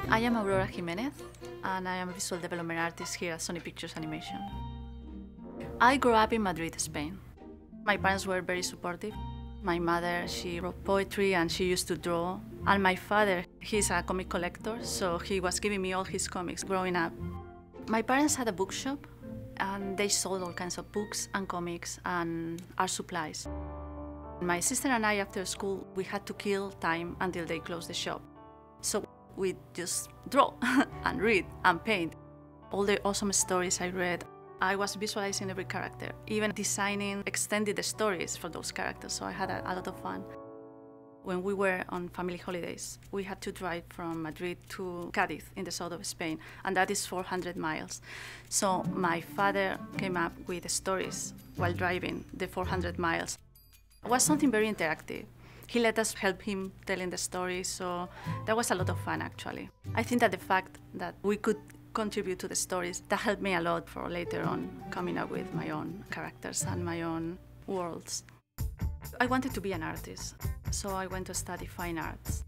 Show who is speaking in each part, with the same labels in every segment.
Speaker 1: I am Aurora Jimenez, and I am a visual development artist here at Sony Pictures Animation. I grew up in Madrid, Spain. My parents were very supportive. My mother, she wrote poetry and she used to draw. And my father, he's a comic collector, so he was giving me all his comics growing up. My parents had a bookshop, and they sold all kinds of books and comics and art supplies. My sister and I, after school, we had to kill time until they closed the shop. So we just draw and read and paint. All the awesome stories I read, I was visualizing every character, even designing extended stories for those characters, so I had a lot of fun. When we were on family holidays, we had to drive from Madrid to Cádiz in the south of Spain, and that is 400 miles. So my father came up with stories while driving the 400 miles. It was something very interactive. He let us help him telling the stories, so that was a lot of fun, actually. I think that the fact that we could contribute to the stories, that helped me a lot for later on coming up with my own characters and my own worlds. I wanted to be an artist, so I went to study fine arts.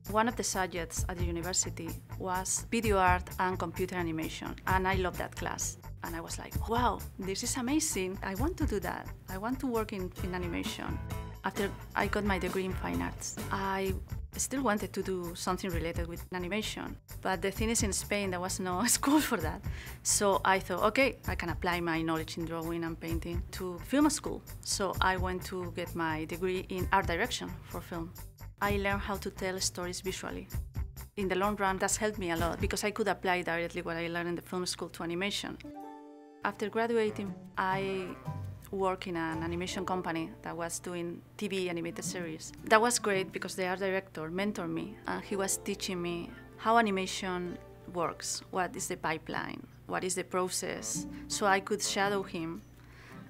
Speaker 1: One of the subjects at the university was video art and computer animation, and I loved that class. And I was like, wow, this is amazing. I want to do that. I want to work in animation. After I got my degree in fine arts, I still wanted to do something related with animation. But the thing is, in Spain, there was no school for that. So I thought, okay, I can apply my knowledge in drawing and painting to film school. So I went to get my degree in art direction for film. I learned how to tell stories visually. In the long run, that's helped me a lot because I could apply directly what I learned in the film school to animation. After graduating, I worked in an animation company that was doing TV animated series. That was great because the art director mentored me, and he was teaching me how animation works, what is the pipeline, what is the process, so I could shadow him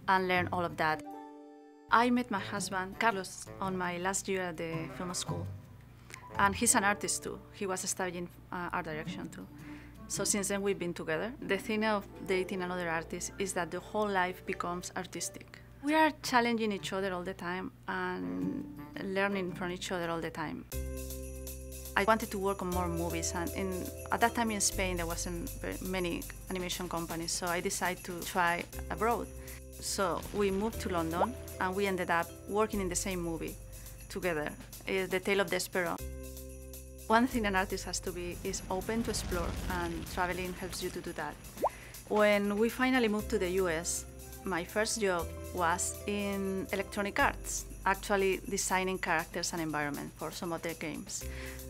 Speaker 1: and learn all of that. I met my husband, Carlos, on my last year at the film school, and he's an artist too. He was studying art direction too. So since then we've been together. The thing of dating another artist is that the whole life becomes artistic. We are challenging each other all the time and learning from each other all the time. I wanted to work on more movies, and at that time in Spain there wasn't very many animation companies, so I decided to try abroad. So we moved to London and we ended up working in the same movie together, The Tale of the Sparrow. One thing an artist has to be is open to explore, and traveling helps you to do that. When we finally moved to the US, my first job was in electronic arts, actually designing characters and environment for some of their games.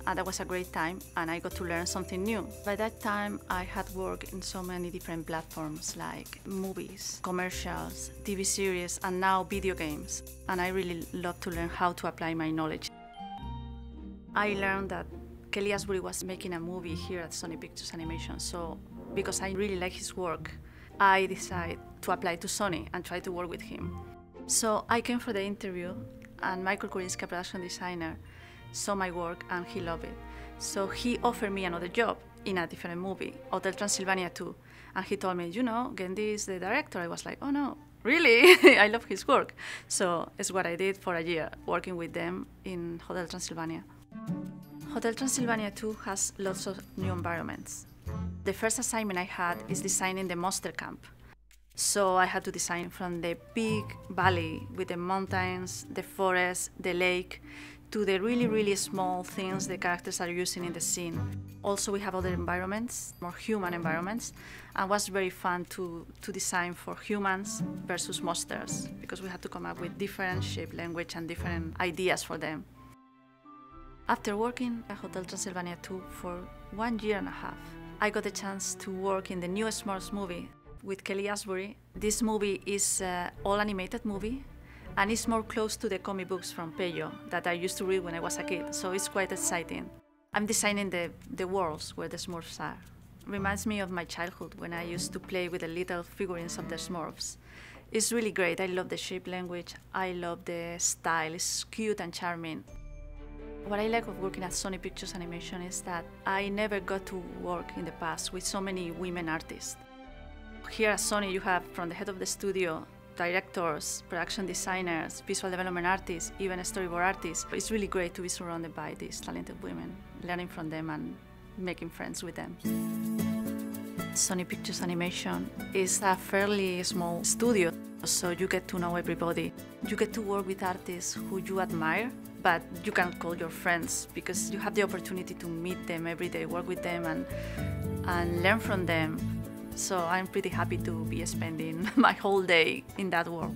Speaker 1: And that was a great time, and I got to learn something new. By that time, I had worked in so many different platforms like movies, commercials, TV series, and now video games. And I really love to learn how to apply my knowledge. I learned that Kelly Asbury was making a movie here at Sony Pictures Animation, so because I really like his work, I decided to apply to Sony and try to work with him. So I came for the interview, and Michael Kurinski, a production designer, saw my work and he loved it. So he offered me another job in a different movie, Hotel Transylvania 2, and he told me, you know, Gendy is the director. I was like, oh no, really? I love his work. So it's what I did for a year, working with them in Hotel Transylvania. Hotel Transylvania 2 has lots of new environments. The first assignment I had is designing the monster camp. So I had to design from the big valley with the mountains, the forest, the lake, to the really, really small things the characters are using in the scene. Also, we have other environments, more human environments, and it was very fun to design for humans versus monsters, because we had to come up with different shape, language, and different ideas for them. After working at Hotel Transylvania 2 for 1 year and a half, I got the chance to work in the new Smurfs movie with Kelly Asbury. This movie is an all-animated movie, and it's more close to the comic books from Peyo that I used to read when I was a kid, so it's quite exciting. I'm designing the worlds where the Smurfs are. Reminds me of my childhood when I used to play with the little figurines of the Smurfs. It's really great. I love the shape language. I love the style. It's cute and charming. What I like of working at Sony Pictures Animation is that I never got to work in the past with so many women artists. Here at Sony, you have, from the head of the studio directors, production designers, visual development artists, even storyboard artists. It's really great to be surrounded by these talented women, learning from them and making friends with them. Sony Pictures Animation is a fairly small studio, so you get to know everybody. You get to work with artists who you admire, but you can't call your friends because you have the opportunity to meet them every day, work with them and learn from them. So I'm pretty happy to be spending my whole day in that world.